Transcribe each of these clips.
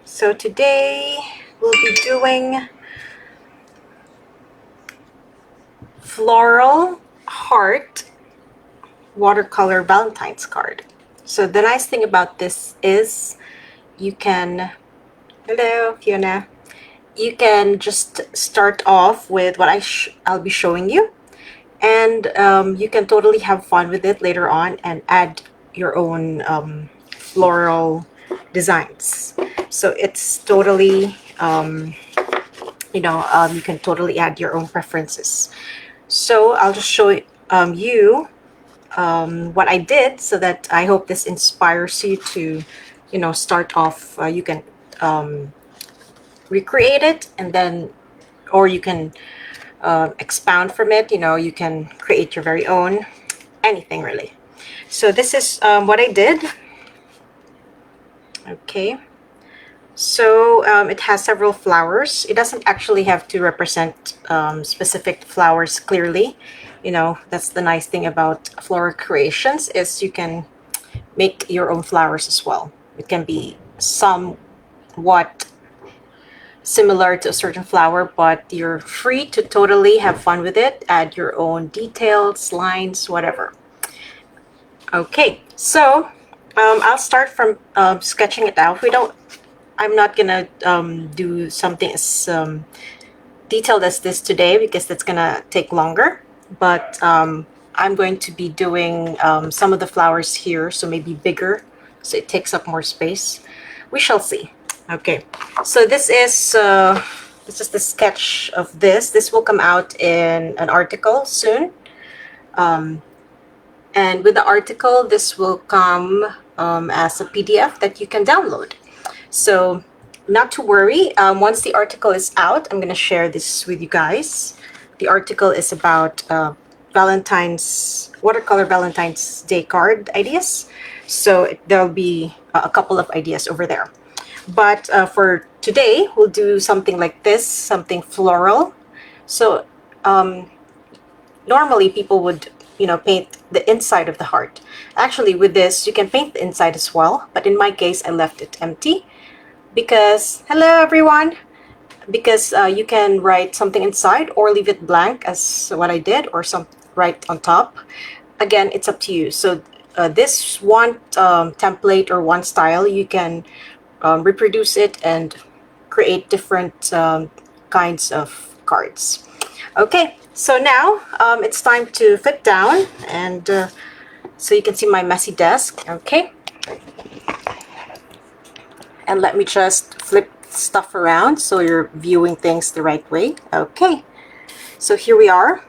So today we'll be doing Floral Heart Watercolor Valentine's card. So the nice thing about this is you can, hello Fiona, you can just start off with what I'll be showing you, and you can totally have fun with it later on and add your own floral designs. So it's totally you can totally add your own preferences. So I'll just show you what I did, so that I hope this inspires you to start off. You can recreate it, and then, or you can expound from it. You can create your very own, anything really. So this is what I did. Okay, so it has several flowers. It doesn't actually have to represent specific flowers clearly. That's the nice thing about floral creations, is you can make your own flowers as well. It can be somewhat similar to a certain flower, but you're free to totally have fun with it, add your own details, lines, whatever. Okay, so I'll start from sketching it out. I'm not gonna do something as detailed as this today, because that's gonna take longer, but I'm going to be doing some of the flowers here, so maybe bigger, so it takes up more space. We shall see. Okay, so this is the sketch of this. This will come out in an article soon, and with the article, this will come as a PDF that you can download. So not to worry, once the article is out, I'm going to share this with you guys. The article is about Watercolor Valentine's Day card ideas. So there'll be a couple of ideas over there. But for today, we'll do something like this, something floral. So normally people would paint the inside of the heart. Actually, with this, you can paint the inside as well, but in my case, I left it empty because, hello everyone, because you can write something inside or leave it blank, as what I did, or some write on top. Again, it's up to you. So this one template or one style, you can reproduce it and create different kinds of cards. Okay, so now it's time to fit down, and so you can see my messy desk. Okay, and let me just flip stuff around so you're viewing things the right way. Okay, so here we are.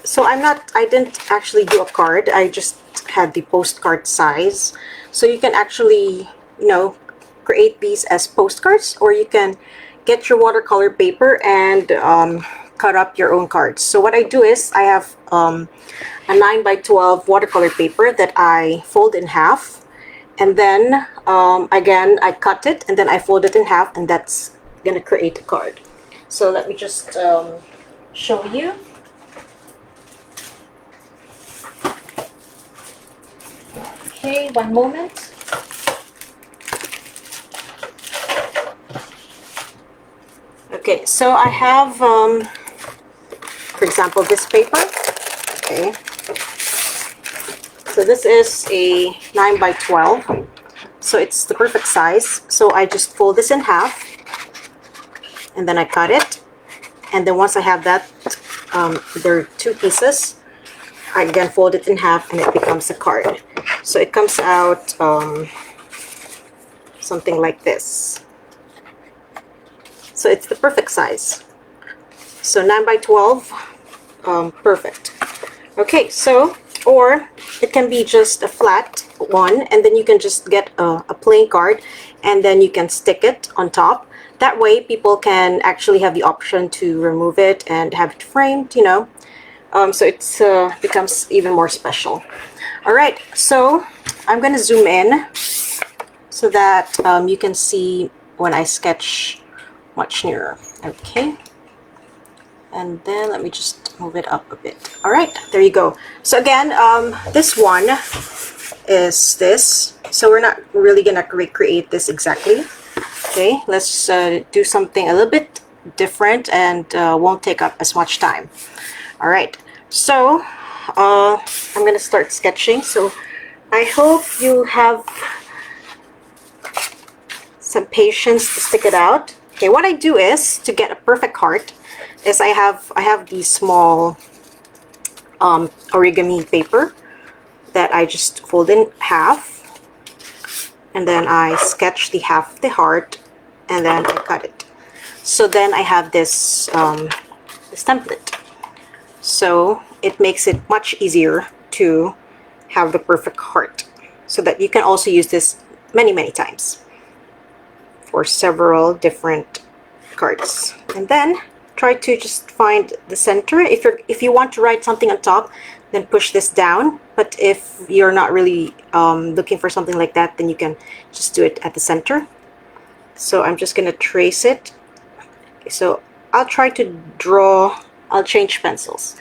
So I didn't actually do a card. I just had the postcard size. So you can actually create these as postcards, or you can get your watercolor paper and cut up your own cards. So what I do is I have a 9x12 watercolor paper that I fold in half, and then again I cut it, and then I fold it in half, and that's gonna create a card. So let me just show you. Okay, one moment. Okay, so I have, for example, this paper. Okay, so this is a 9x12, so it's the perfect size. So I just fold this in half, and then I cut it, and then once I have that, there are two pieces. I again fold it in half, and it becomes a card. So it comes out something like this. So it's the perfect size. So 9x12, perfect. Okay, so, or it can be just a flat one, and then you can just get a plain card, and then you can stick it on top. That way people can actually have the option to remove it and have it framed, so it's becomes even more special. All right, so I'm going to zoom in so that you can see when I sketch much nearer. Okay, and then let me just move it up a bit. All right, there you go. So again, this one, is this. So we're not really gonna recreate this exactly. Okay, let's do something a little bit different and won't take up as much time. All right, so I'm gonna start sketching. So I hope you have some patience to stick it out. Okay, what I do is, to get a perfect heart, is I have these small origami paper that I just fold in half, and then I sketch the half of the heart, and then I cut it. So then I have this this template. So it makes it much easier to have the perfect heart, so that you can also use this many times for several different cards. And then try to just find the center. If you want to write something on top, then push this down. But if you're not really looking for something like that, then you can just do it at the center. So I'm just gonna trace it. So I'll try to draw, I'll change pencils.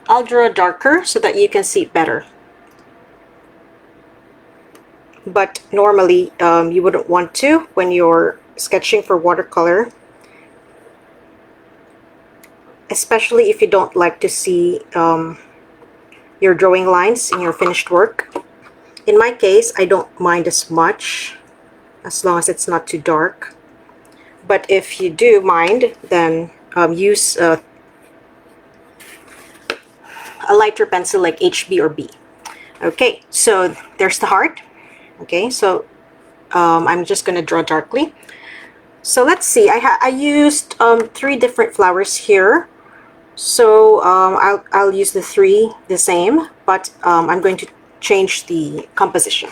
I'll draw darker so that you can see it better. But normally you wouldn't want to when you're sketching for watercolor, especially if you don't like to see your drawing lines in your finished work. In my case, I don't mind as much as long as it's not too dark. But if you do mind, then use a lighter pencil like HB or B. Okay, so there's the heart. Okay, so I'm just gonna draw darkly. So let's see, I used 3 different flowers here. So I'll use the 3 the same, but I'm going to change the composition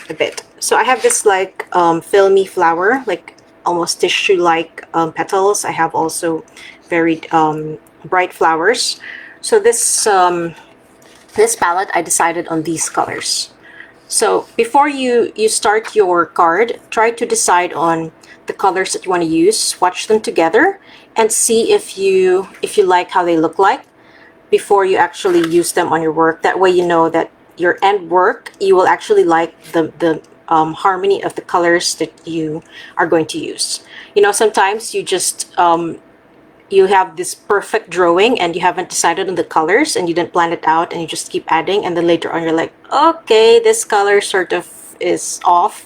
a bit. So I have this like filmy flower, like almost tissue-like petals. I have also very bright flowers. So this this palette, I decided on these colors. So before you start your card, try to decide on the colors that you want to use, swatch them together, and see if you like how they look like before you actually use them on your work. That way you know that your end work, you will actually like the harmony of the colors that you are going to use. You know, sometimes you just you have this perfect drawing and you haven't decided on the colors and you didn't plan it out and you just keep adding, and then later on you're like, okay, this color sort of is off.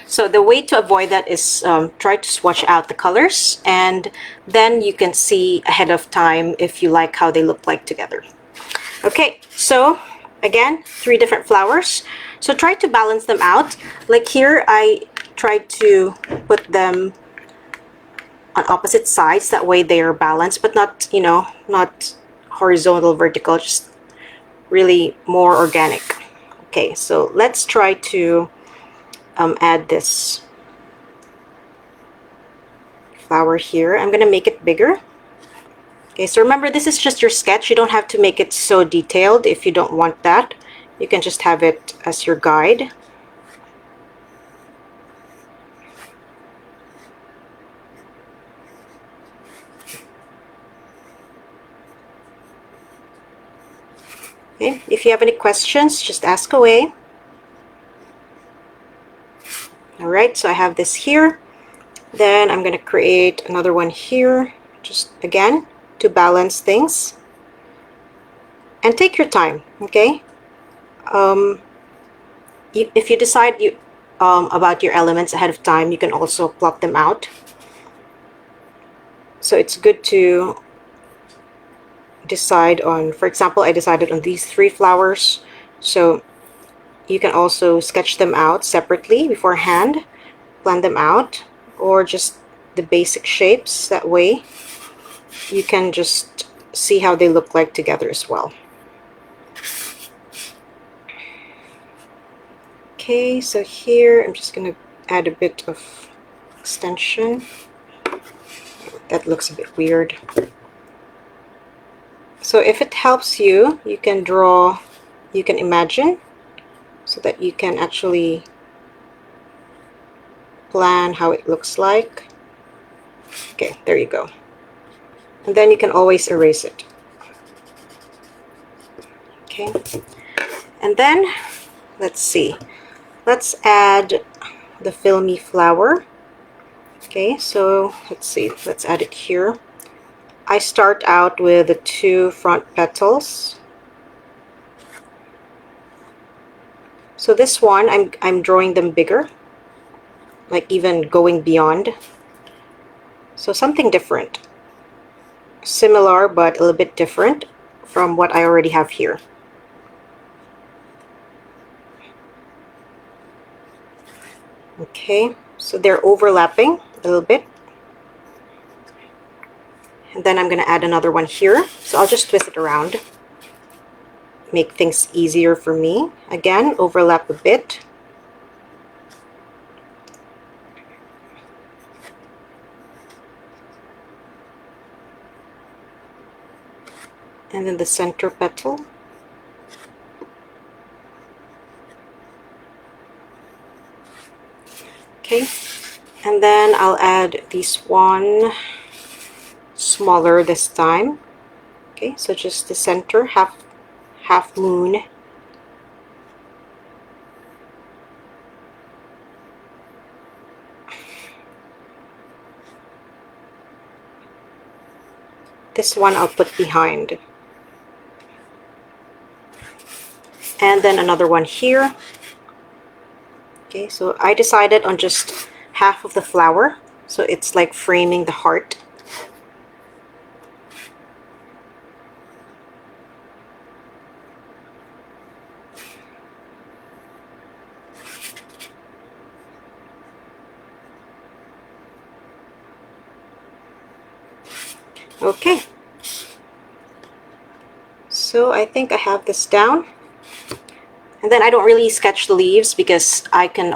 So the way to avoid that is try to swatch out the colors, and then you can see ahead of time if you like how they look like together. Okay, so again, 3 different flowers. So try to balance them out. Like here, I tried to put them on opposite sides, that way they are balanced, but not, you know, not horizontal, vertical, just really more organic. Okay, so let's try to add this flower here. I'm gonna make it bigger. Okay, so remember, this is just your sketch. You don't have to make it so detailed if you don't want that. You can just have it as your guide. Okay, if you have any questions, just ask away. All right, so I have this here. Then I'm going to create another one here, just again, to balance things. And take your time, okay? If you decide about your elements ahead of time, you can also plot them out. So it's good to decide on, for example, I decided on these 3 flowers. So you can also sketch them out separately beforehand, plan them out, or just the basic shapes. That way you can just see how they look like together as well. Okay, so here I'm just going to add a bit of extension. That looks a bit weird. So if it helps you, you can draw, you can imagine, so that you can actually plan how it looks like. Okay, there you go. And then you can always erase it. Okay, and then let's see. Let's add the filmy flower. Okay, so let's see. Let's add it here. I start out with the 2 front petals. So this one, I'm drawing them bigger, like even going beyond. So something different. Similar, but a little bit different from what I already have here. Okay, so they're overlapping a little bit. And then I'm going to add another one here. So I'll just twist it around. Make things easier for me. Again, overlap a bit. And then the center petal. Okay, and then I'll add this one smaller this time. Okay, so just the center, half moon. This one I'll put behind. And then another one here. Okay, so I decided on just half of the flower, so it's like framing the heart. Okay, so I think I have this down. And then I don't really sketch the leaves because I can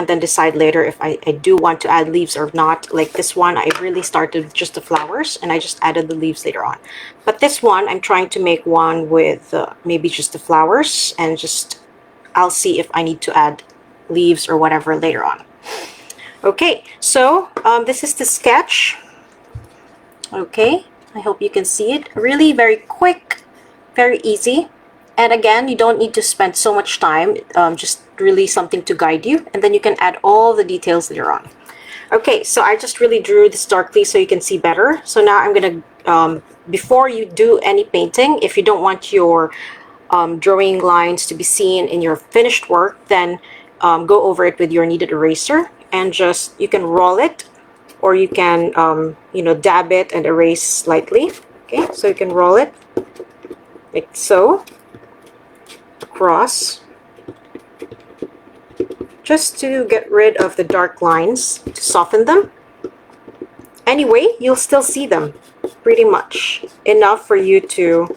then decide later if I do want to add leaves or not. Like this one, I really started with just the flowers and I just added the leaves later on. But this one, I'm trying to make one with maybe just the flowers, and just I'll see if I need to add leaves or whatever later on. Okay, so this is the sketch. Okay, I hope you can see it. Really very quick, very easy. And again, you don't need to spend so much time, just really something to guide you, and then you can add all the details later on. Okay, so I just really drew this darkly so you can see better. So now I'm gonna, before you do any painting, if you don't want your drawing lines to be seen in your finished work, then go over it with your kneaded eraser, and just, you can roll it, or you can, you know, dab it and erase slightly. Okay, so you can roll it like so. Across, just to get rid of the dark lines, to soften them. Anyway, you'll still see them pretty much enough for you to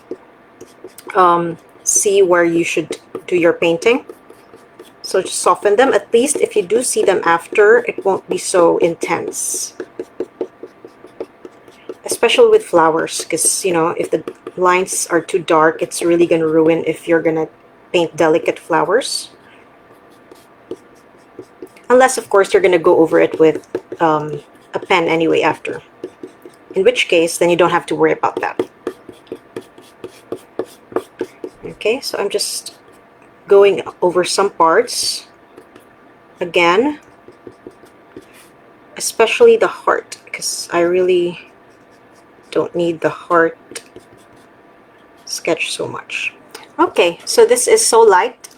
see where you should do your painting. So just soften them. At least if you do see them after, it won't be so intense, especially with flowers, because you know, if the lines are too dark, it's really gonna ruin if you're gonna paint delicate flowers. Unless, of course, you're going to go over it with a pen anyway after. In which case, then you don't have to worry about that. Okay, so I'm just going over some parts. Again, especially the heart, because I really don't need the heart sketch so much. Okay, so this is so light.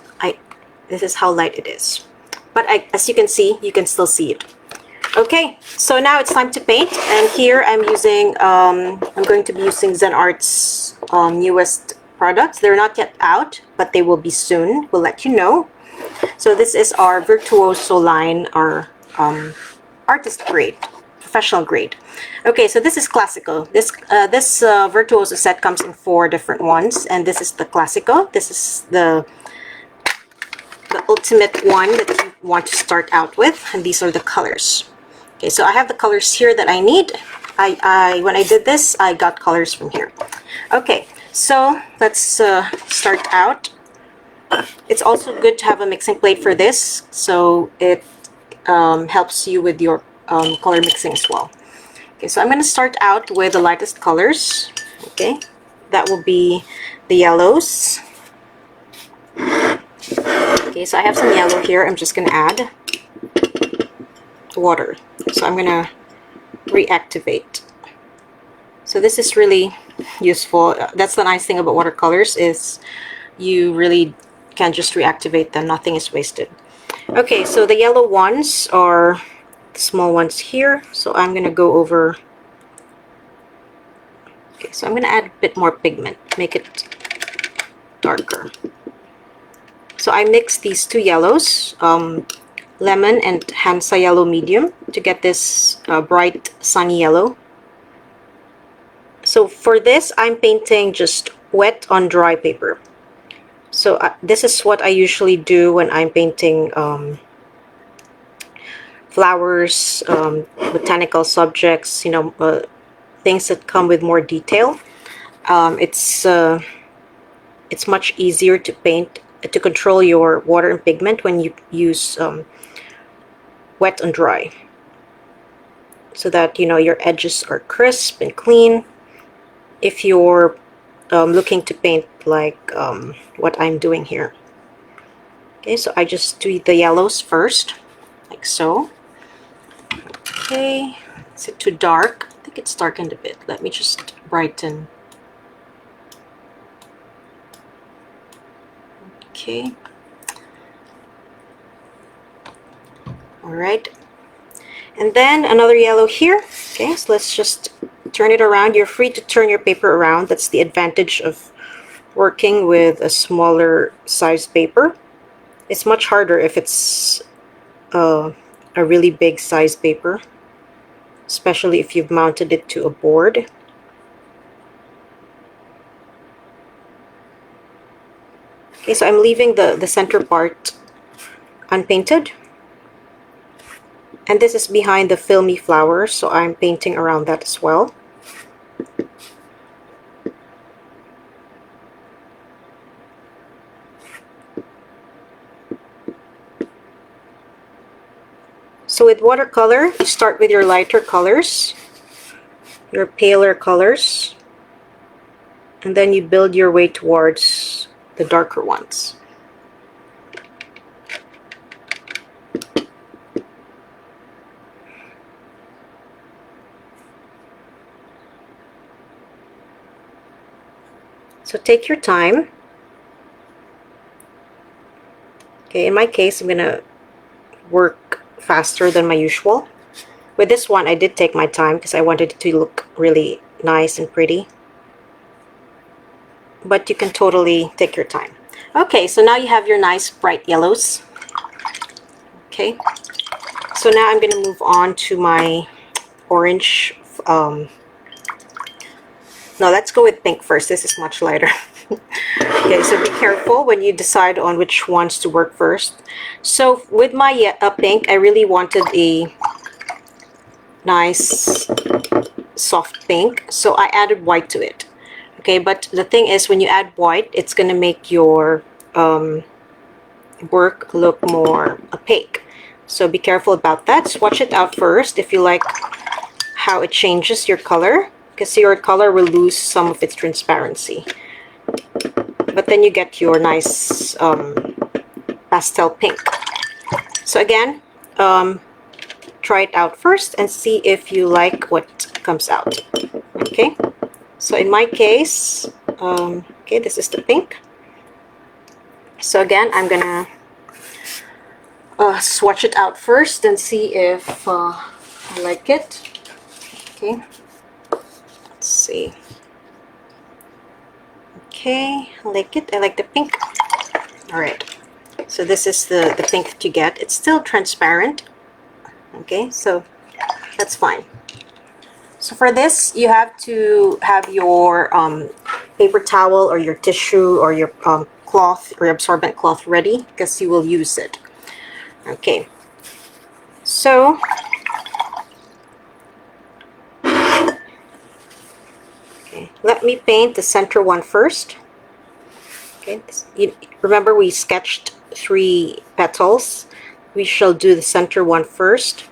This is how light it is. But as you can see, you can still see it. Okay, so now it's time to paint. And here I'm using, I'm going to be using Zen Art's newest products. They're not yet out, but they will be soon. We'll let you know. So this is our Virtuoso line, our artist grade, professional grade. Okay, so this is classical. This Virtuoso set comes in 4 different ones, and this is the classical. This is the ultimate one that you want to start out with, and these are the colors. Okay, so I have the colors here that I need. When I did this, I got colors from here. Okay, so let's start out. It's also good to have a mixing plate for this, so it helps you with your color mixing as well. Okay, so I'm going to start out with the lightest colors. Okay, that will be the yellows. Okay, so I have some yellow here. I'm just gonna add water. So I'm gonna reactivate. So this is really useful. That's the nice thing about watercolors, is you really can just reactivate them. Nothing is wasted. Okay, so the yellow ones are the small ones here. So I'm gonna go over. Okay, so I'm gonna add a bit more pigment, make it darker. So I mixed these two yellows, lemon and Hansa yellow medium, to get this bright sunny yellow. So for this, I'm painting just wet on dry paper. So this is what I usually do when I'm painting flowers, botanical subjects, you know, things that come with more detail. It's much easier to paint, to control your water and pigment when you use wet on dry, so that, you know, your edges are crisp and clean. If you're looking to paint like what I'm doing here. Okay, so I just do the yellows first, like so. Okay, is it too dark? I think it's darkened a bit. Let me just brighten. Okay. All right. And then another yellow here. Okay, so let's just turn it around. You're free to turn your paper around. That's the advantage of working with a smaller size paper. It's much harder if it's a really big size paper, especially if you've mounted it to a board. Okay, so I'm leaving the center part unpainted. And this is behind the filmy flower, so I'm painting around that as well. So with watercolor, you start with your lighter colors, your paler colors, and then you build your way towards the darker ones. So take your time. Okay, in my case, I'm gonna work faster than my usual. With this one, I did take my time because I wanted it to look really nice and pretty. But you can totally take your time. Okay, so now you have your nice bright yellows. Okay, so now I'm gonna move on to my orange. No, let's go with pink first. This is much lighter. Okay, so be careful when you decide on which ones to work first. So with my pink, I really wanted a nice soft pink, so I added white to it. Okay, but the thing is, when you add white, it's gonna make your work look more opaque. So be careful about that. Swatch it out first if you like how it changes your color, because your color will lose some of its transparency. But then you get your nice pastel pink. So again, try it out first and see if you like what comes out. Okay, so in my case, okay, this is the pink. So again, I'm gonna swatch it out first and see if I like it. Okay, let's see. Okay, I like it. I like the pink. All right, so this is the pink that you get. It's still transparent. Okay, so that's fine. So for this, you have to have your paper towel or your tissue or your cloth or your absorbent cloth ready, because you will use it. Okay, so okay, let me paint the center one first. Okay, remember we sketched 3 petals. We shall do the center one first.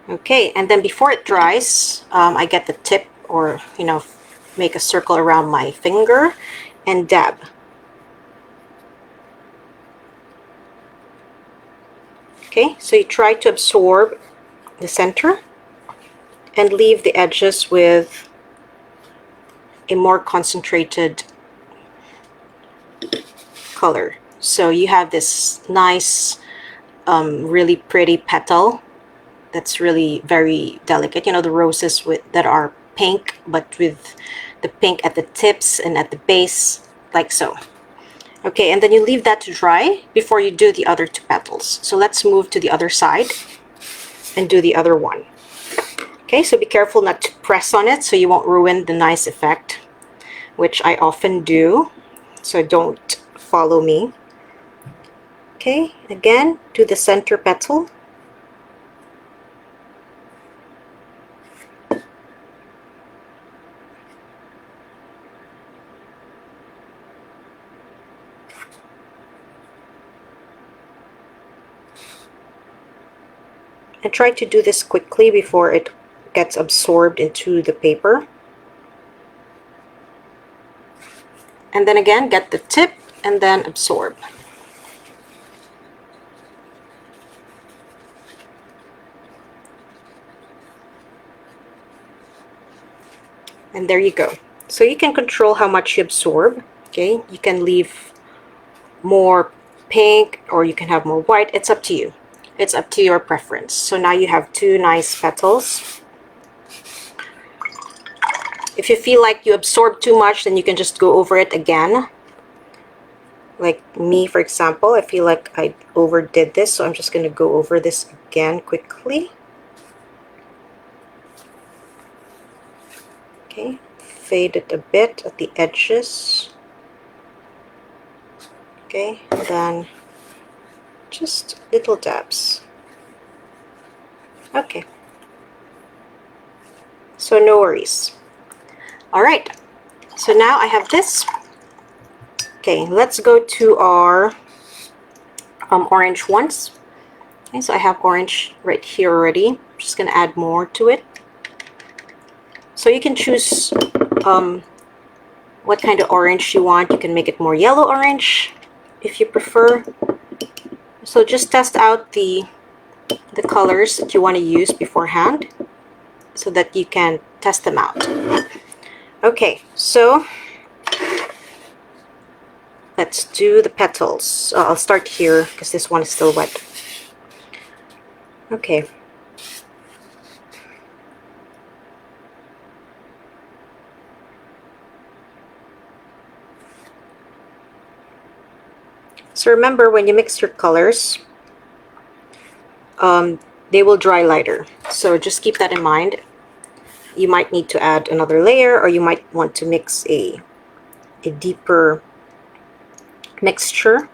Okay, and then before it dries, I get the tip, or make a circle around my finger and dab. Okay, so you try to absorb the center and leave the edges with a more concentrated color. So you have this nice, really pretty petal that's really very delicate. You know, the roses that are pink, but with the pink at the tips and at the base, like so. Okay, and then you leave that to dry before you do the other two petals. So let's move to the other side and do the other one. Okay, so be careful not to press on it so you won't ruin the nice effect, which I often do, so don't follow me. Okay, again, do the center petal. And try to do this quickly before it gets absorbed into the paper. And then again, get the tip and then absorb. And there you go. So you can control how much you absorb. Okay, you can leave more pink or you can have more white. It's up to you. It's up to your preference. So now you have two nice petals. If you feel like you absorb too much, then you can just go over it again. Like me, for example, I feel like I overdid this, so I'm just going to go over this again quickly. Okay, fade it a bit at the edges. Okay, and then just little dabs. Okay, so no worries. All right, so now I have this. Okay, let's go to our orange ones. Okay, so I have orange right here already. I'm just gonna add more to it. So you can choose what kind of orange you want. You can make it more yellow orange if you prefer. So just test out the colors that you want to use beforehand so that you can test them out. Okay, so let's do the petals. I'll start here because this one is still wet. Okay. So remember, when you mix your colors, they will dry lighter. So just keep that in mind. You might need to add another layer, or you might want to mix a deeper mixture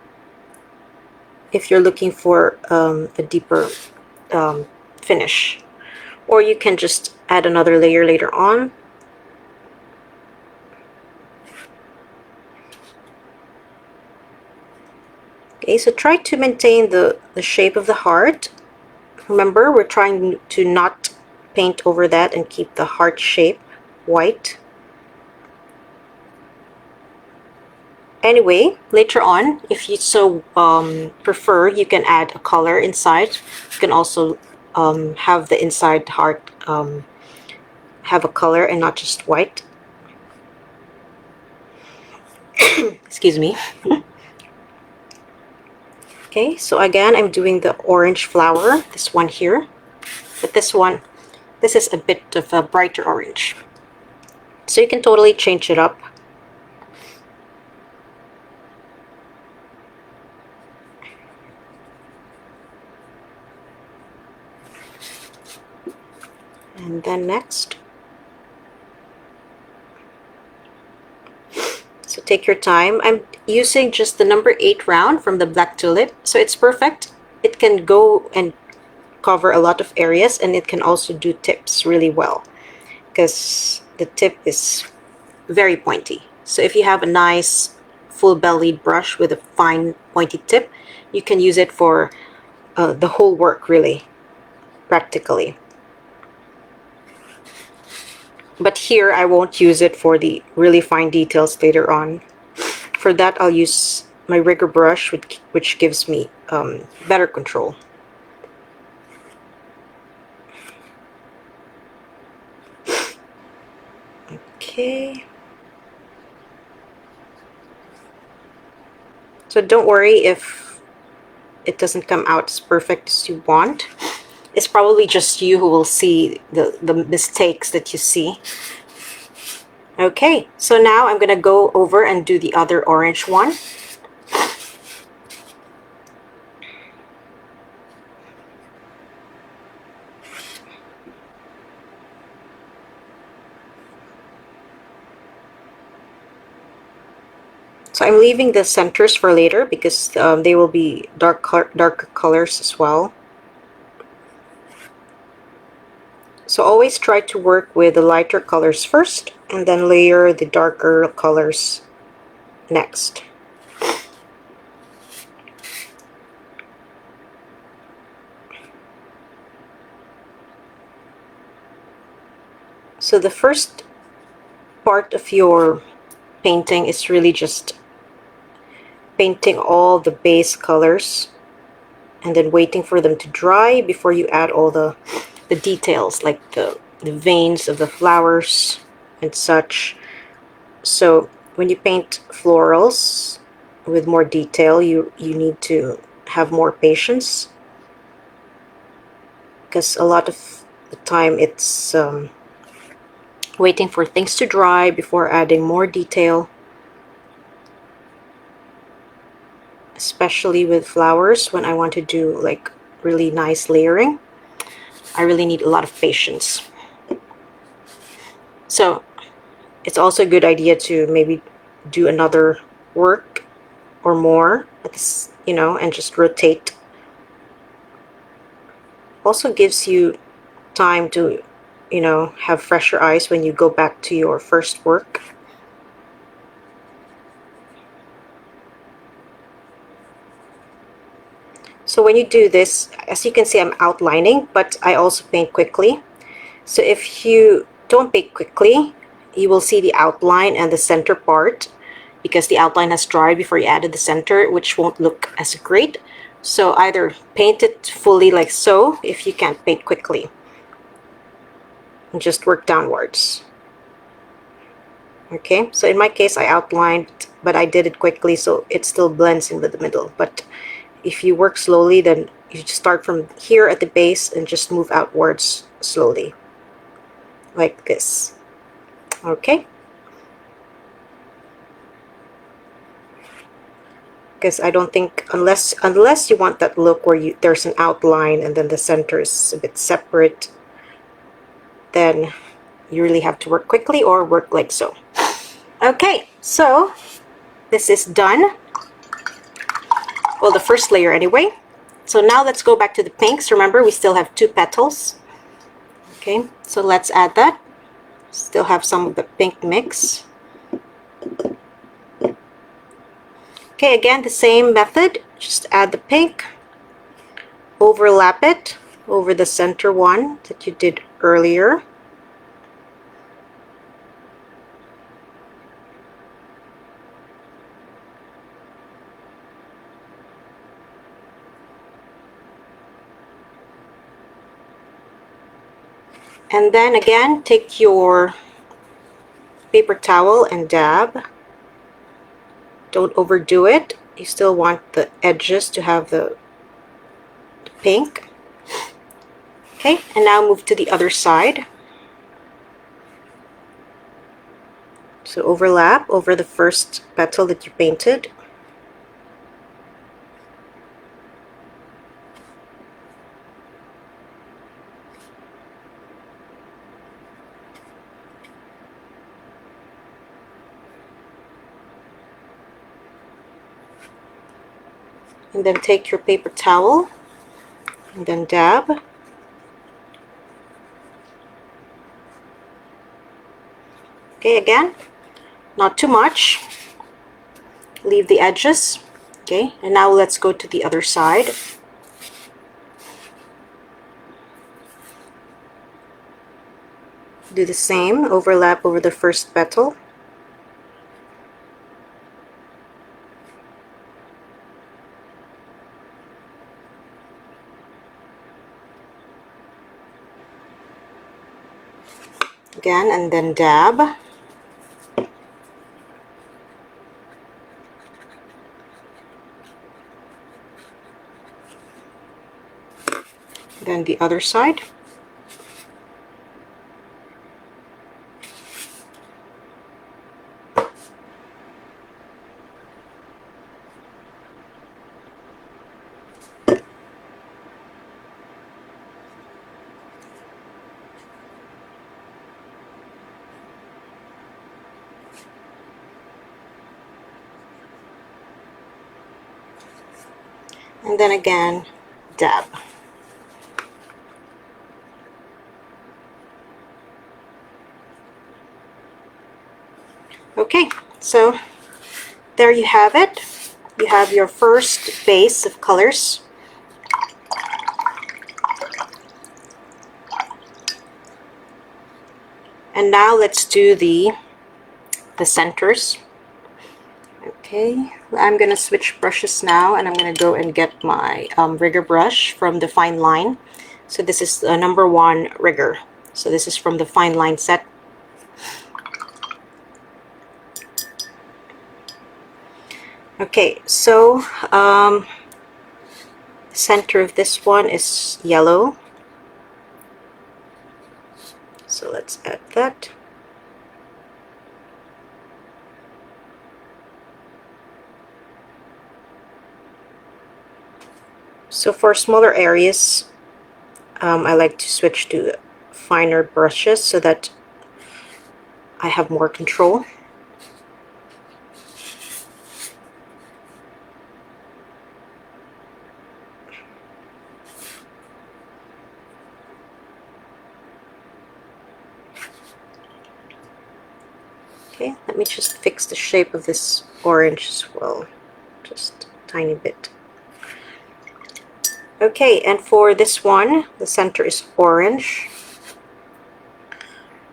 if you're looking for a deeper finish. Or you can just add another layer later on. Okay, so try to maintain the shape of the heart. Remember, we're trying to not paint over that and keep the heart shape white. Anyway, later on, if you so prefer, you can add a color inside. You can also have the inside heart have a color and not just white. Excuse me. Okay, so again, I'm doing the orange flower, this one here. But this is a bit of a brighter orange. So you can totally change it up. And then next. So take your time. I'm using just the number 8 round from the black tulip. So it's perfect. It can go and cover a lot of areas, and it can also do tips really well because the tip is very pointy. So if you have a nice full-bellied brush with a fine pointy tip, you can use it for the whole work, really, practically. But here I won't use it for the really fine details later on. For that, I'll use my rigger brush, which gives me better control. Okay. So don't worry if it doesn't come out as perfect as you want. It's probably just you who will see the mistakes that you see. Okay, so now I'm gonna go over and do the other orange one. So I'm leaving the centers for later because they will be darker colors as well. So always try to work with the lighter colors first and then layer the darker colors next. So the first part of your painting is really just painting all the base colors and then waiting for them to dry before you add all the details, like the veins of the flowers and such. So when you paint florals with more detail, you need to have more patience, because a lot of the time it's waiting for things to dry before adding more detail. Especially with flowers, when I want to do like really nice layering, I really need a lot of patience. So it's also a good idea to maybe do another work or more at this, you know, and just rotate. Also gives you time to, you know, have fresher eyes when you go back to your first work. So when you do this, as you can see, I'm outlining, but I also paint quickly. So if you don't paint quickly, you will see the outline and the center part, because the outline has dried before you added the center, which won't look as great. So either paint it fully like so if you can't paint quickly, and just work downwards. Okay, so in my case I outlined, but I did it quickly so it still blends in with the middle. But if you work slowly, then you just start from here at the base and just move outwards slowly, like this. Okay, because I don't think, unless you want that look where there's an outline and then the center is a bit separate, then you really have to work quickly or work like so. Okay, so this is done. Well, the first layer anyway. So now let's go back to the pinks. Remember, we still have 2 petals. Okay, so let's add that. Still have some of the pink mix. Okay, again, the same method. Just add the pink, overlap it over the center one that you did earlier. And then again, take your paper towel and dab. Don't overdo it. You still want the edges to have the pink. Okay, and now move to the other side. So overlap over the first petal that you painted. And then take your paper towel and then dab. Okay, again, not too much. Leave the edges. Okay, and now let's go to the other side. Do the same, overlap over the first petal. Again, and then dab. Then the other side. And then again, dab. Okay, so there you have it. You have your first base of colors. And now let's do the centers. Okay, I'm gonna switch brushes now, and I'm gonna go and get my rigger brush from the fine line. So this is the #1 rigger. So this is from the fine line set. Okay, so the center of this one is yellow. So let's add that. So for smaller areas, I like to switch to finer brushes so that I have more control. Okay, let me just fix the shape of this orange as well, just a tiny bit. Okay, and for this one, the center is orange.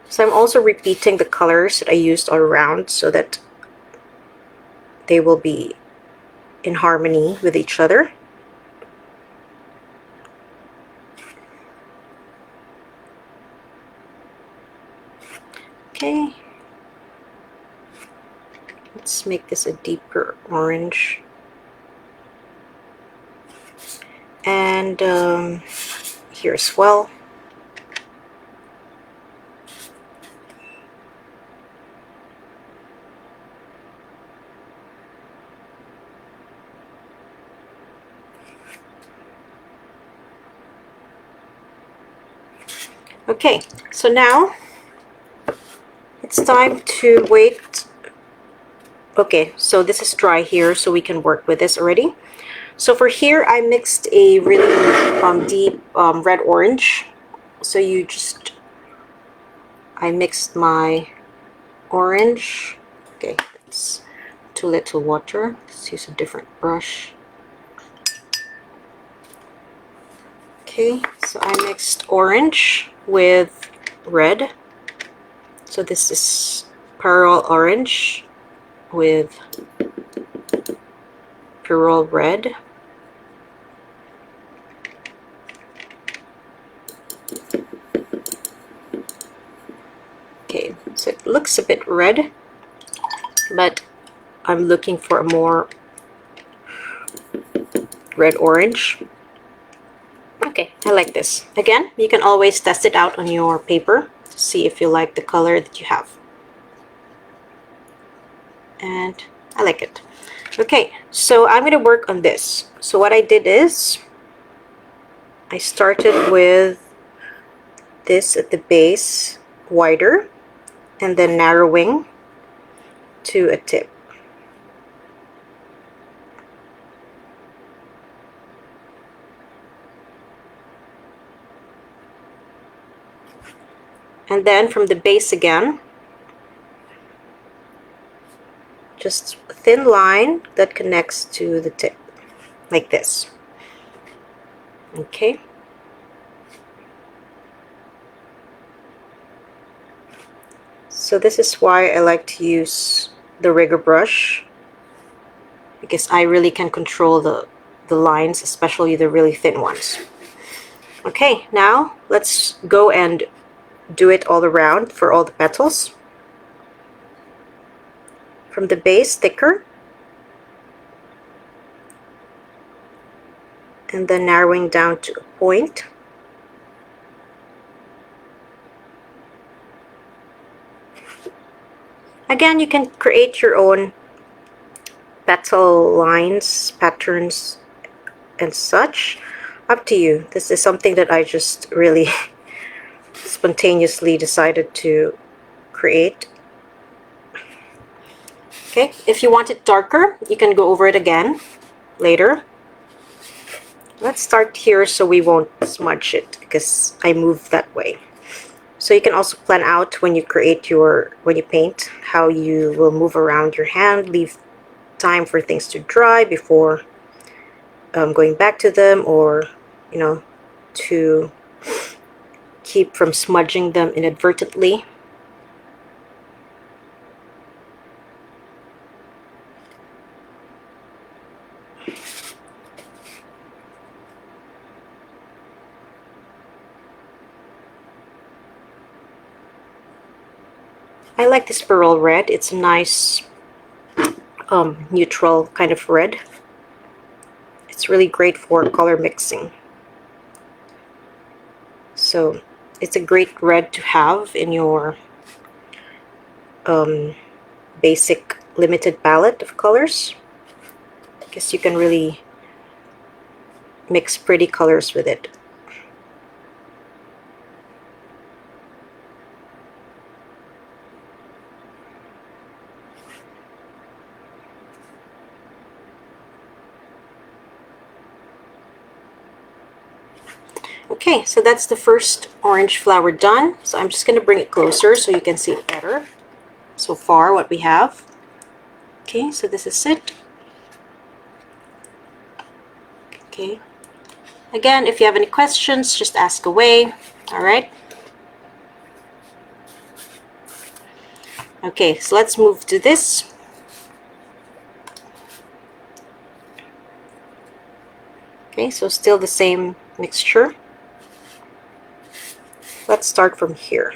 So I'm also repeating the colors that I used all around so that they will be in harmony with each other. Okay, let's make this a deeper orange. And here as well. Okay, so now it's time to wait. Okay, so this is dry here, so we can work with this already. So for here, I mixed a really deep red-orange. So I mixed my orange. Okay, it's too little water. Let's use a different brush. Okay, so I mixed orange with red. So this is pearl orange with pearl red. Okay, so it looks a bit red, but I'm looking for a more red-orange. Okay, I like this. Again, you can always test it out on your paper to see if you like the color that you have. And I like it. Okay, so I'm going to work on this. So what I did is I started with this at the base wider and then narrowing to a tip. And then from the base again, just a thin line that connects to the tip, like this. Okay. So this is why I like to use the rigger brush, because I really can control the lines, especially the really thin ones. Okay, now let's go and do it all around for all the petals. From the base, thicker, and then narrowing down to a point. Again, you can create your own petal lines, patterns, and such. Up to you. This is something that I just really spontaneously decided to create. Okay, if you want it darker, you can go over it again later. Let's start here so we won't smudge it, because I move that way. So you can also plan out when you when you paint, how you will move around your hand, leave time for things to dry before going back to them, or to keep from smudging them inadvertently. I like this pearl red. It's a nice neutral kind of red. It's really great for color mixing. So it's a great red to have in your basic limited palette of colors, because you can really mix pretty colors with it. Okay, so that's the first orange flower done. So I'm just going to bring it closer so you can see it better. So far, what we have. Okay, so this is it. Okay. Again, if you have any questions, just ask away. All right. Okay, so let's move to this. Okay, so still the same mixture. Let's start from here.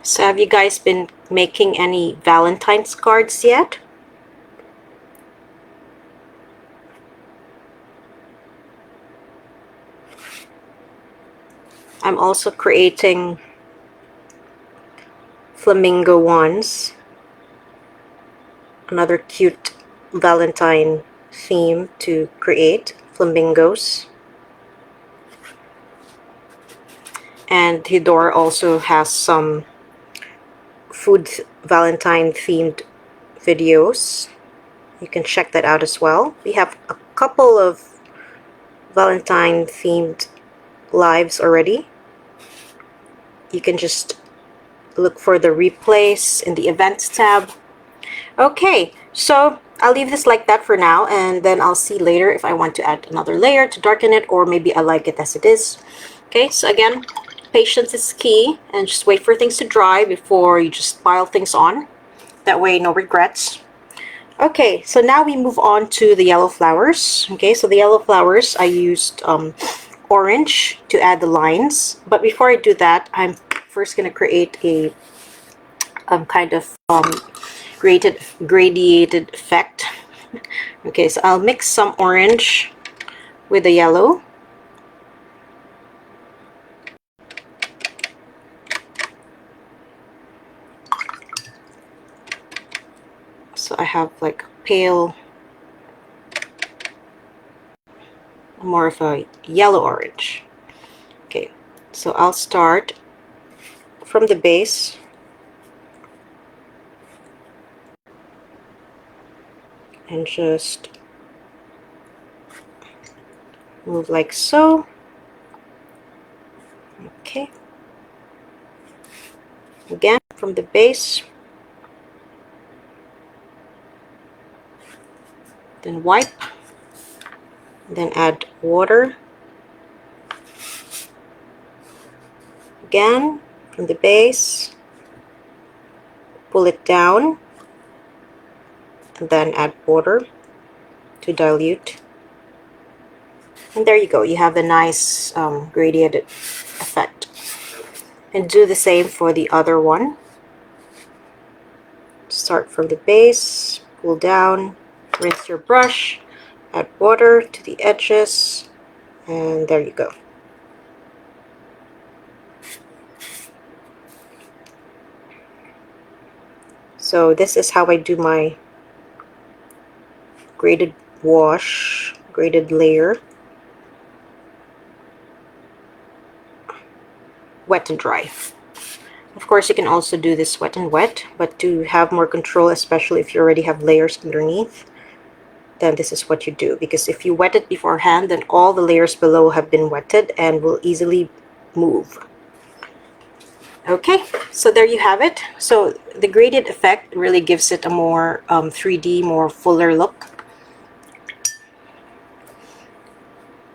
So have you guys been making any Valentine's cards yet? I'm also creating flamingo ones. Another cute Valentine theme to create, flamingos. And Hidor also has some food Valentine themed videos. You can check that out as well. We have a couple of Valentine themed lives already. You can just look for the replays in the events tab. Okay, so I'll leave this like that for now, and then I'll see later if I want to add another layer to darken it, or maybe I like it as it is. Okay, so again, patience is key, and just wait for things to dry before you just pile things on. That way, no regrets. Okay, so now we move on to the yellow flowers. Okay, so the yellow flowers, I used orange to add the lines. But before I do that, I'm first going to create a kind of gradiated effect. Okay, so I'll mix some orange with the yellow. So I have like pale, more of a yellow orange. Okay, so I'll start from the base and just move like so. Okay, again from the base, then wipe, then add water. Again from the base, pull it down, and then add water to dilute. And there you go, you have a nice gradient effect. And do the same for the other one. Start from the base, pull down, rinse your brush, add water to the edges, and there you go. So this is how I do my graded wash, graded layer. Wet and dry. Of course, you can also do this wet and wet, but to have more control, especially if you already have layers underneath, then this is what you do. Because if you wet it beforehand, then all the layers below have been wetted and will easily move. Okay, so there you have it. So the gradient effect really gives it a more 3D, more fuller look.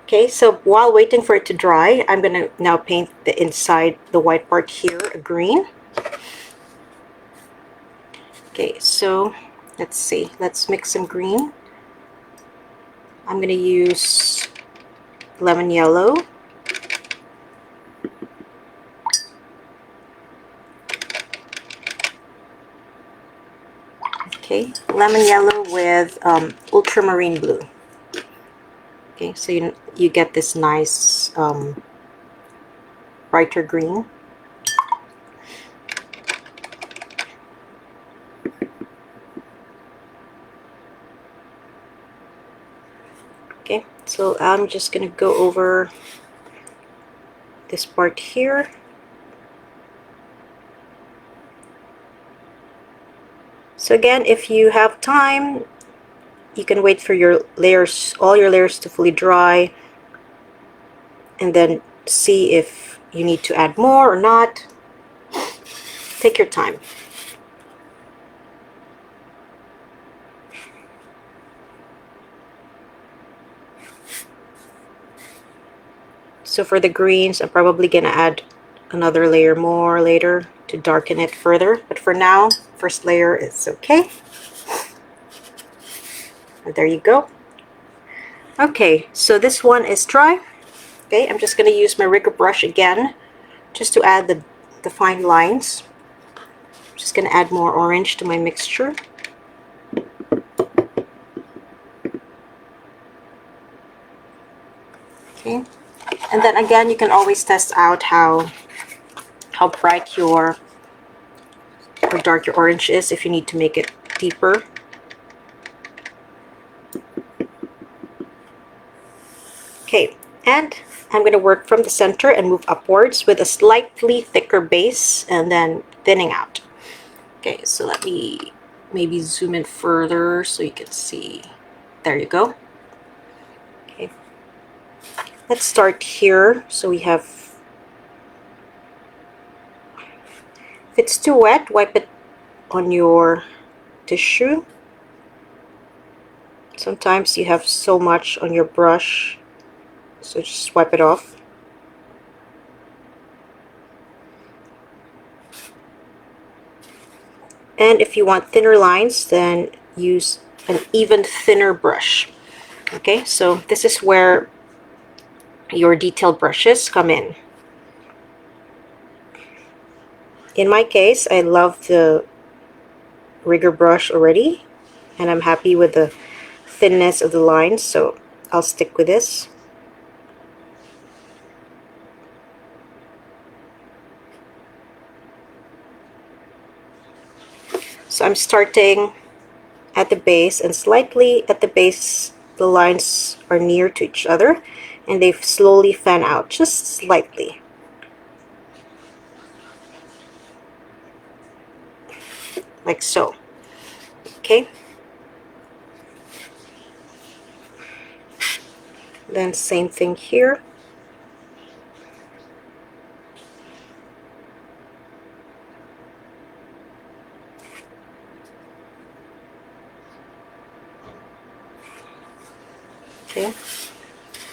Okay, so while waiting for it to dry, I'm going to now paint the inside, the white part here, a green. Okay, so let's see. Let's mix some green. I'm going to use lemon yellow. Okay, lemon yellow with ultramarine blue. Okay, so you get this nice brighter green. Okay, so I'm just gonna go over this part here. So again, if you have time, you can wait for your layers, all your layers to fully dry, and then see if you need to add more or not. Take your time. So for the greens, I'm probably gonna add another layer more later to darken it further, but for now, first layer is okay. And there you go. Okay, so this one is dry. Okay, I'm just going to use my rigger brush again just to add the fine lines. I'm just going to add more orange to my mixture. Okay, and then again, you can always test out how bright or dark your orange is if you need to make it deeper. Okay, and I'm going to work from the center and move upwards with a slightly thicker base and then thinning out. Okay, so let me maybe zoom in further so you can see. There you go. Okay, let's start here. So we have, if it's too wet, wipe it on your tissue. Sometimes you have so much on your brush, so just wipe it off. And if you want thinner lines, then use an even thinner brush. Okay, so this is where your detailed brushes come in. In my case, I love the rigger brush already, and I'm happy with the thinness of the lines, so I'll stick with this. So I'm starting at the base and slightly at the base the lines are near to each other and they slowly fan out just slightly. Like so. Okay. Then same thing here. Okay.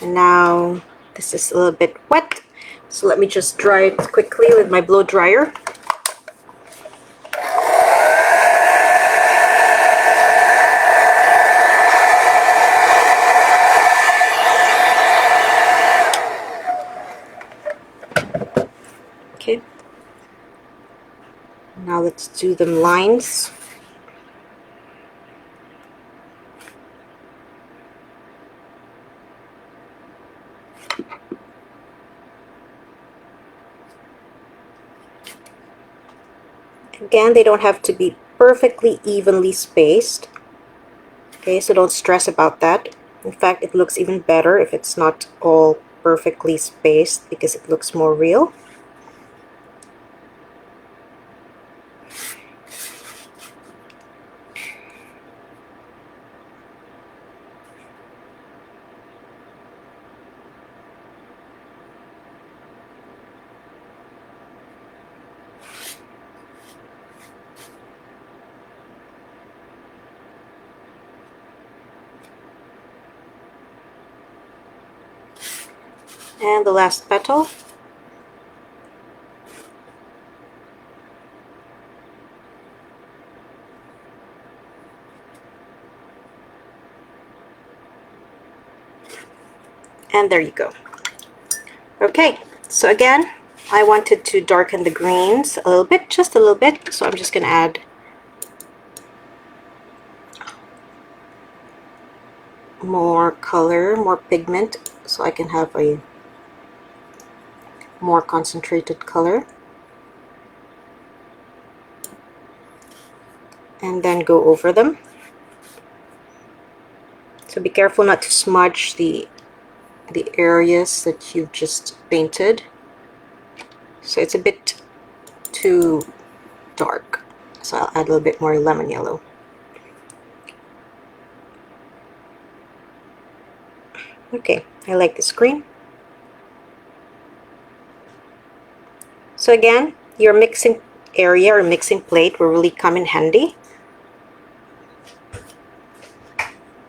And now this is a little bit wet, so let me just dry it quickly with my blow dryer. Okay. Now let's do them lines. Again, they don't have to be perfectly evenly spaced. Okay, so don't stress about that. In fact, it looks even better if it's not all perfectly spaced because it looks more real. And the last petal. And there you go. Okay, so again, I wanted to darken the greens a little bit, just a little bit, so I'm just going to add more color, more pigment, so I can have a more concentrated color. And then go over them. So be careful not to smudge the areas that you've just painted. So it's a bit too dark, so I'll add a little bit more lemon yellow. Okay, I like this green. So again, your mixing area or mixing plate will really come in handy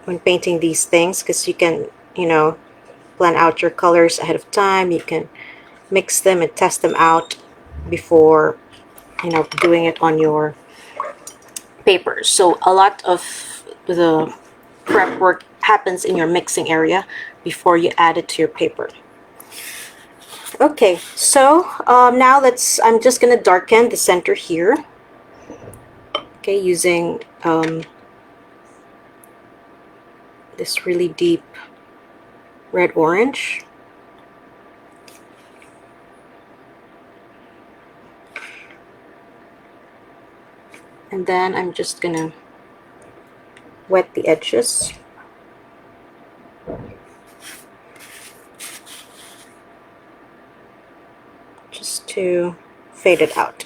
when painting these things, because you can, you know, plan out your colors ahead of time. You can mix them and test them out before, you know, doing it on your papers. So a lot of the prep work happens in your mixing area before you add it to your paper. Okay, so now I'm just gonna darken the center here. Okay, using this really deep red orange. And then I'm just gonna wet the edges. Just to fade it out.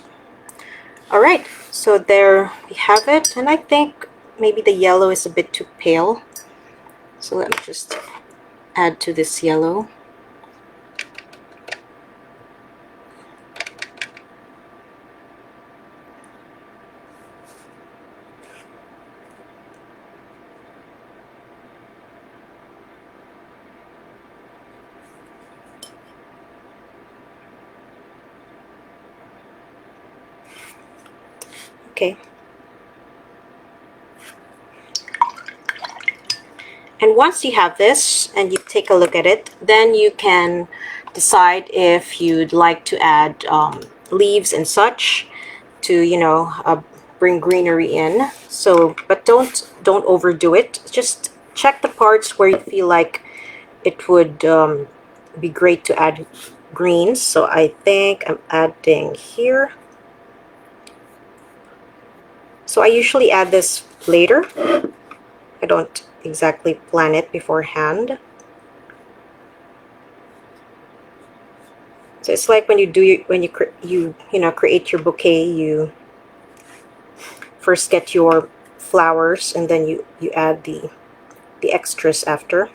Alright, so there we have it, and I think maybe the yellow is a bit too pale. So let me just add to this yellow. Okay. And once you have this and you take a look at it, then you can decide if you'd like to add leaves and such to, you know, bring greenery in. So, but don't overdo it. Just check the parts where you feel like it would be great to add greens. So I think I'm adding here. So I usually add this later. I don't, exactly plan it beforehand. So it's like when you do when you know, create your bouquet, you first get your flowers and then you add the extras after.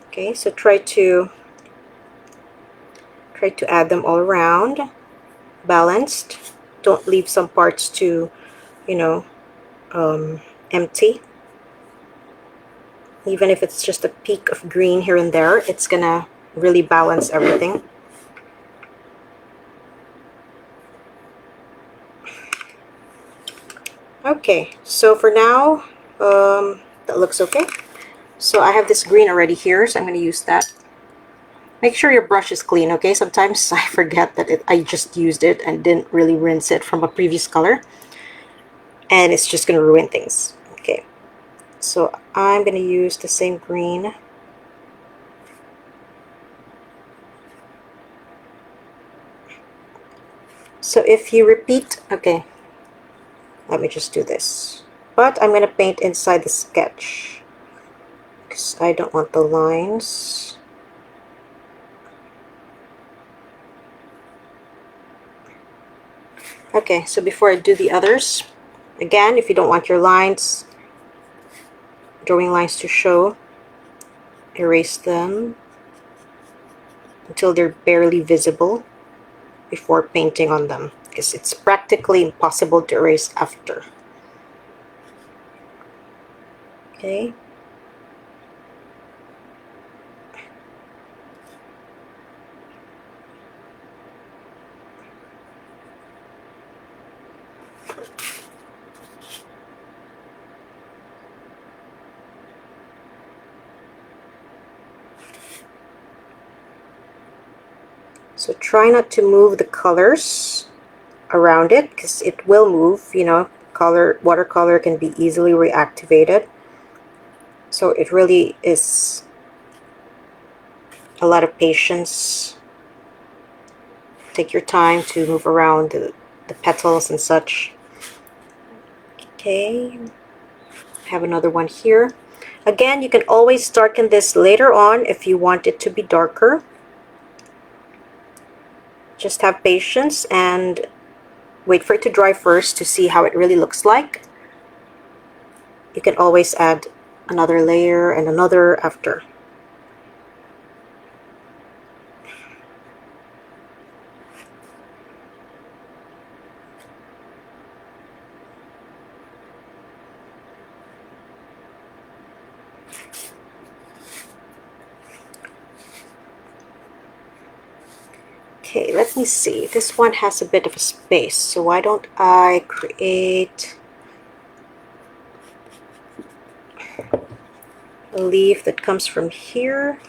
Okay, so try to add them all around, balanced. Don't leave some parts too, you know, empty. Even if it's just a peak of green here and there, it's gonna really balance everything. Okay, so for now, that looks okay. So I have this green already here, so I'm going to use that. Make sure your brush is clean, okay? Sometimes I forget that I just used it and didn't really rinse it from a previous color. And it's just going to ruin things. Okay, so I'm going to use the same green. So if you repeat, okay, let me just do this. But I'm going to paint inside the sketch because I don't want the lines. Okay, so before I do the others, again, if you don't want your lines, drawing lines to show, erase them until they're barely visible before painting on them, because it's practically impossible to erase after. Okay. So try not to move the colors around it, because it will move, you know, watercolor can be easily reactivated. So it really is a lot of patience. Take your time to move around the petals and such. Okay, I have another one here. Again, you can always darken this later on if you want it to be darker. Just have patience and wait for it to dry first to see how it really looks like. You can always add another layer and another after. Okay, let me see. This one has a bit of a space, so why don't I create a leaf that comes from here,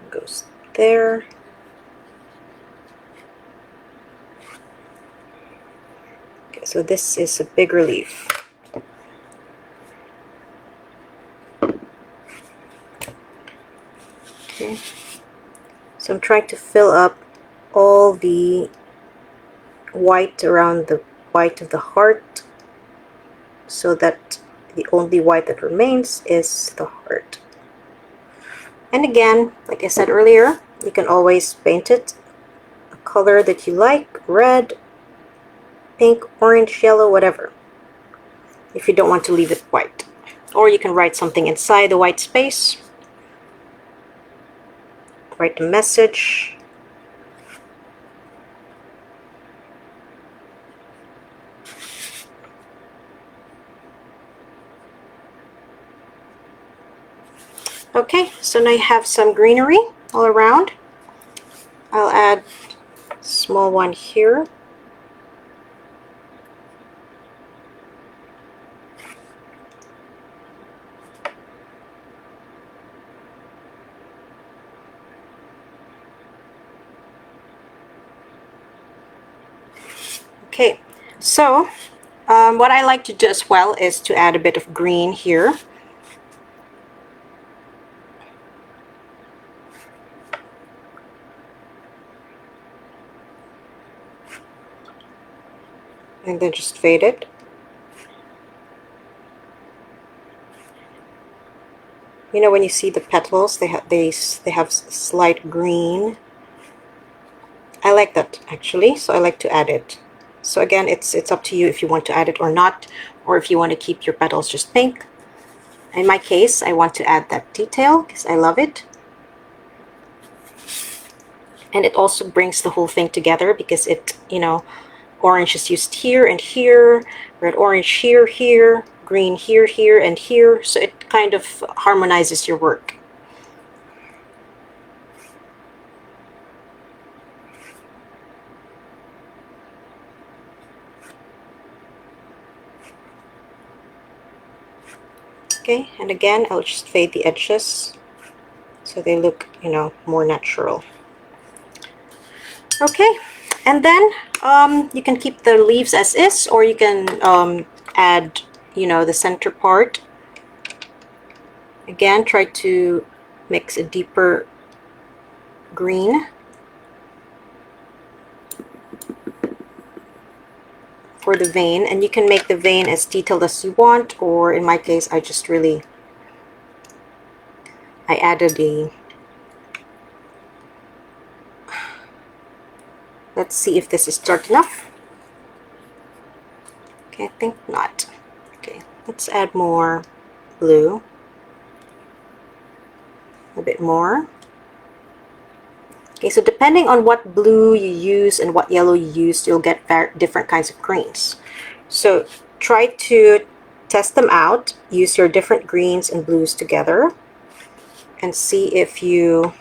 goes there. Okay, so this is a bigger leaf. Okay, so I'm trying to fill up all the white around the white of the heart so that the only white that remains is the heart. And again, like I said earlier, you can always paint it a color that you like, red, pink, orange, yellow, whatever, if you don't want to leave it white. Or you can write something inside the white space, write a message. Okay, so now you have some greenery all around. I'll add a small one here. Okay, so what I like to do as well is to add a bit of green here. and then just fade it. You know, when you see the petals, they have slight green. I like that actually, so I like to add it. So again, it's up to you if you want to add it or not, or if you want to keep your petals just pink. In my case, I want to add that detail because I love it. And it also brings the whole thing together because it, you know, orange is used here and here, red orange here, here, green here, here, and here. So it kind of harmonizes your work. Okay, and again, I'll just fade the edges so they look, you know, more natural. Okay, and then you can keep the leaves as is, or you can add, you know, the center part. Again, try to mix a deeper green for the vein, and you can make the vein as detailed as you want, or in my case, I added a, let's see if this is dark enough. Okay, I think not. Okay, let's add more blue, a bit more. Okay, so depending on what blue you use and what yellow you use, you'll get different kinds of greens. So try to test them out, use your different greens and blues together, and see if you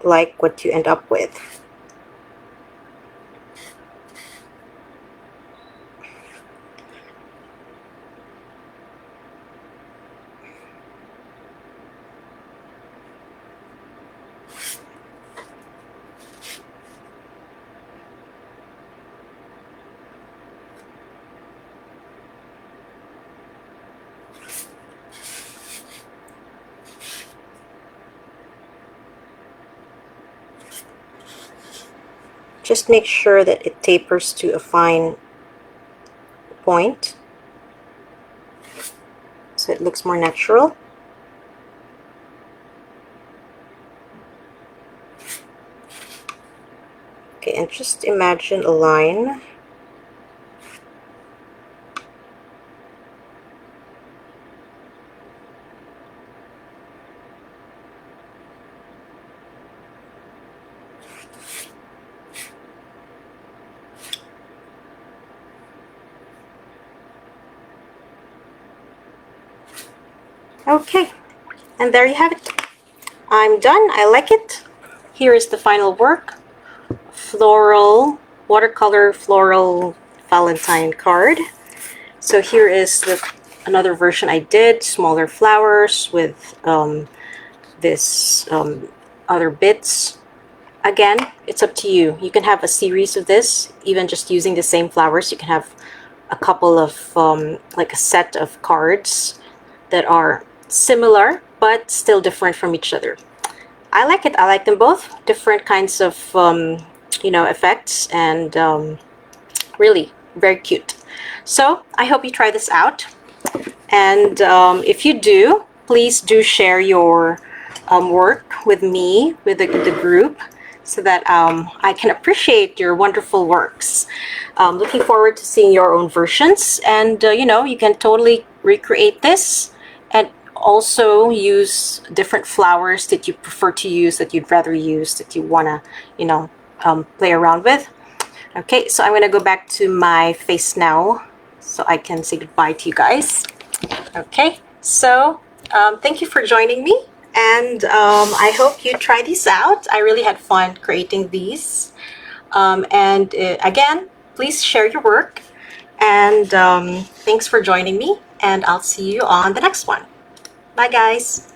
like what you end up with. Just make sure that it tapers to a fine point so it looks more natural. Okay, and just imagine a line. Okay, and there you have it. I'm done. I like it. Here is the final work. Watercolor Floral Valentine card. So here is another version I did, smaller flowers with this other bits. Again, it's up to you. You can have a series of this, even just using the same flowers. You can have a couple of, like a set of cards that are similar, but still different from each other. I like it. I like them both. Different kinds of, you know, effects, and really very cute. So I hope you try this out. And if you do, please do share your work with me, with the group, so that I can appreciate your wonderful works. Looking forward to seeing your own versions. And, you know, you can totally recreate this and also use different flowers that you prefer to use, that you'd rather use, that you want to, you know, play around with. Okay, so I'm going to go back to my face now so I can say goodbye to you guys. Okay, so thank you for joining me, and I hope you try these out. I really had fun creating these. And again, please share your work, and thanks for joining me, and I'll see you on the next one. Bye, guys.